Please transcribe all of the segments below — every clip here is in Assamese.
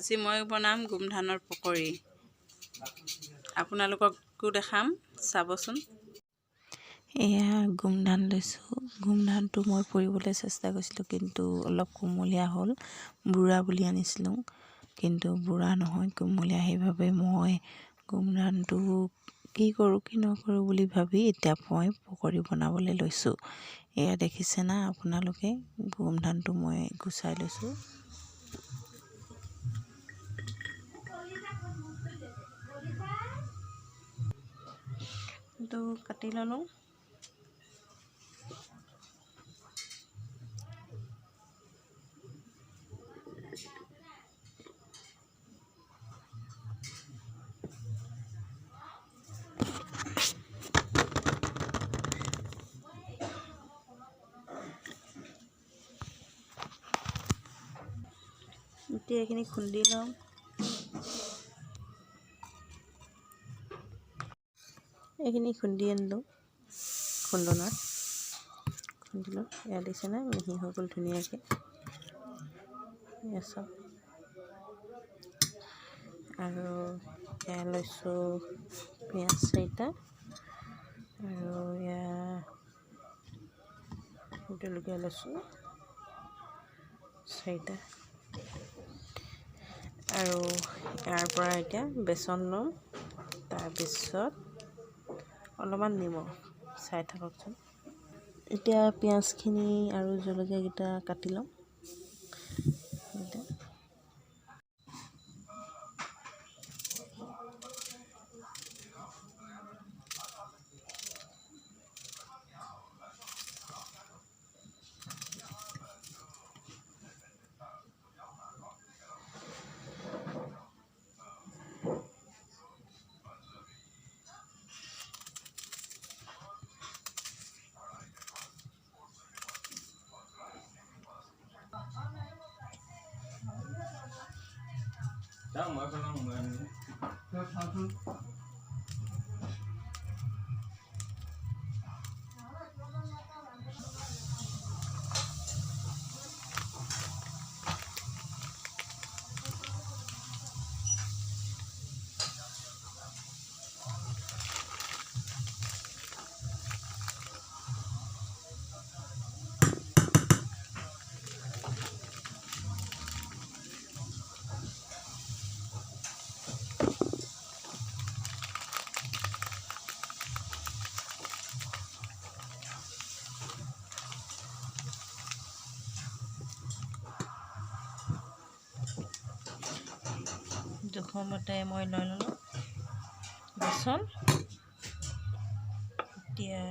আজি মই বনাম গোমধানৰ পকৰি। আপোনালোককো দেখাম, চাবচোন। এয়া গোমধান লৈছোঁ। গোমধানটো মই পৰিবলৈ চেষ্টা কৰিছিলোঁ, কিন্তু অলপ কোমলীয়া হ'ল। বুঢ়া বুলি আনিছিলোঁ, কিন্তু বুঢ়া নহয়, কোমলীয়া। সেইবাবে মই গোমধানটো কি কৰোঁ কি নকৰোঁ বুলি ভাবি এতিয়া মই পকৰি বনাবলৈ লৈছোঁ। এয়া দেখিছে না আপোনালোকে, গোমধানটো মই গুচাই লৈছোঁ। তো কাটি ল'লোঁ। এতিয়া এইখিনি খুন্দি লওঁ। এইখিনি খুন্দি আনিলোঁ খুন্দনাত, খুন্দিলোঁ। এয়া দিছে না, মিহি হৈ গ'ল ধুনীয়াকৈ। এয়া চব। আৰু এয়া লৈছোঁ পিঁয়াজ 4টা, আৰু এয়া জলকীয়া লৈছোঁ 4টা। আৰু ইয়াৰ পৰা এতিয়া বেচন ল'ম, তাৰপিছত অলপমান নিমখ, চাই থাককচোন। এতিয়া পিঁয়াজখিনি আৰু জলকীয়াকেইটা কাটি ল'ম। জোখৰ মতে মই লৈ ল'লোঁ বেচন। এতিয়া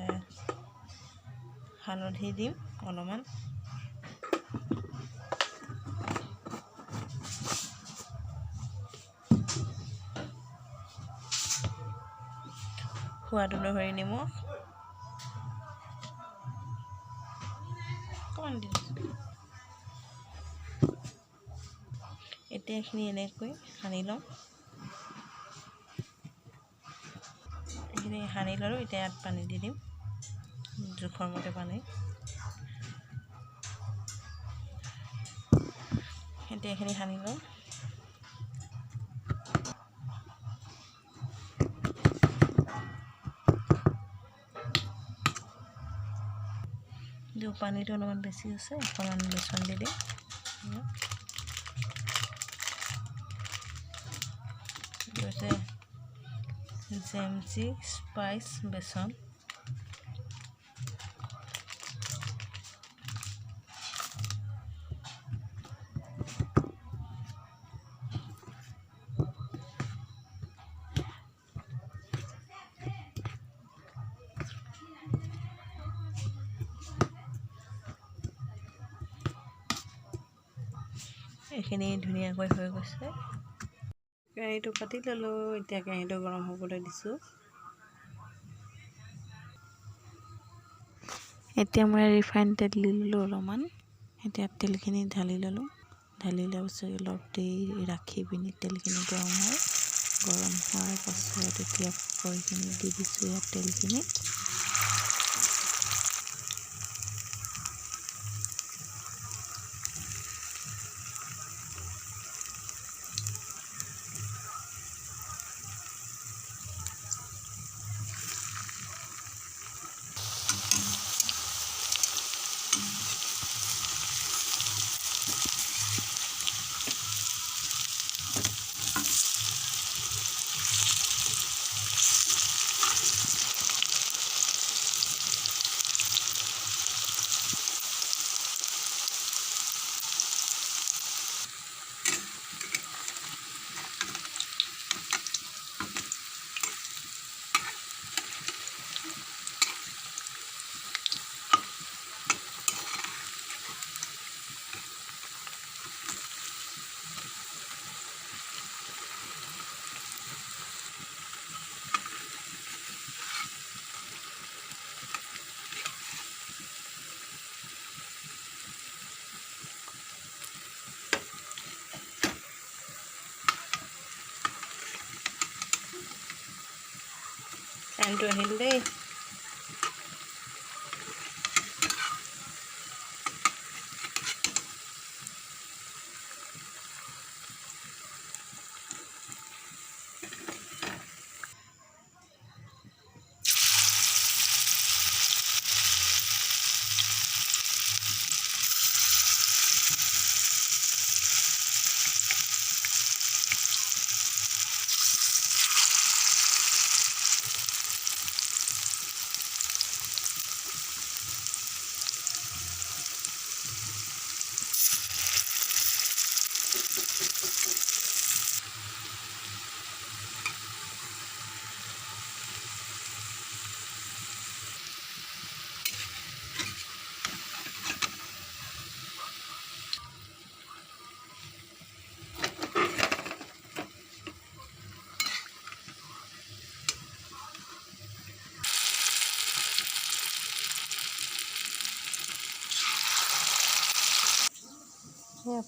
হালধি দিম অলপমান, সোৱাদ অনুসৰি নিমখ অকণমান দিম। এতিয়া এইখিনি এনেকৈ সানি লওঁ। এইখিনি সানি ল'লোঁ। এতিয়া ইয়াত পানী দি দিম, জোখৰ মতে পানী। এতিয়া এইখিনি সানি লওঁ। পানীটো অলপমান বেছি আছে, অকণমান বেচন দি দিম। জেমচি স্পাইচ বেচন। এইখিনি ধুনীয়াকৈ হৈ গৈছে। কেৰাহীটো পাতি ল'লোঁ। এতিয়া কেৰাহীটো গৰম হ'বলৈ দিছোঁ। এতিয়া মই ৰিফাইন তেল দি ল'লোঁ অলপমান। এতিয়া তেলখিনি ঢালি ল'লোঁ। ঢালি লোৱাৰ পাছত অলপ দেৰি ৰাখি পিনি তেলখিনি গৰম হয়। গৰম হোৱাৰ পাছত এতিয়া পকৰিখিনি দি দিছোঁ ইয়াত তেলখিনিত। কাৰেণ্টটো আহিল দেই।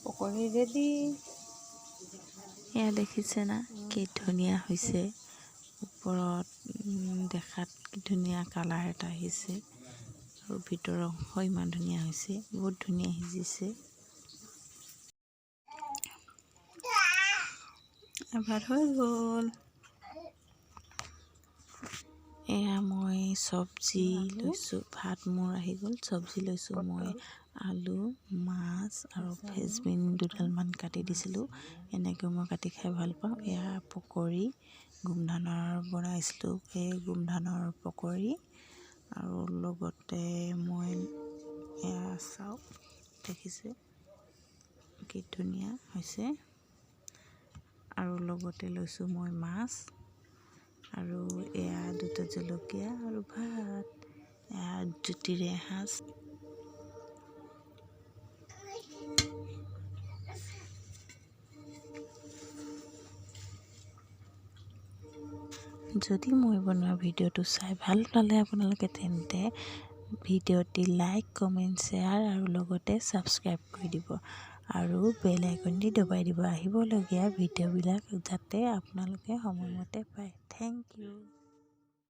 পকৰি ৰেডি। এয়া দেখিছে না কি ধুনীয়া হৈছে। ওপৰত দেখাত কি ধুনীয়া কালাৰ এটা আহিছে আৰু ভিতৰৰ অংশ ইমান ধুনীয়া হৈছে, বহুত ধুনীয়া সিজিছে। ভাত হৈ গ'ল। এয়া মই চব্জি লৈছোঁ, ভাত মোৰ আহি গ'ল। চব্জি লৈছোঁ মই আলু, মাছ আৰু ফ্ৰেঞ্চবিন দুডালমান কাটি দিছিলোঁ। এনেকৈ মই কাটি খাই ভাল পাওঁ। এয়া পকৰি গোমধানৰ বনাইছিলোঁ, সেই গোমধানৰ পকৰি আৰু লগতে মই এয়া চাওক দেখিছে কি ধুনীয়া হৈছে। আৰু লগতে লৈছোঁ মই মাছ আৰু এয়া দুটা জলকীয়া আৰু ভাত। এয়া জুতিৰে এসাঁজ। যদি মই বনোৱা ভিডিঅ'টো চাই ভাল পালে আপোনালোকে তেন্তে ভিডিঅ'টি লাইক, কমেণ্ট, শ্বেয়াৰ আৰু লগতে ছাবস্ক্ৰাইব কৰি দিব আৰু বেল আইকনটি দবাই দিব। আহিবলগীয়া ভিডিঅ'বিলাক যাতে আপোনালোকে সময়মতে পায়। Thank U.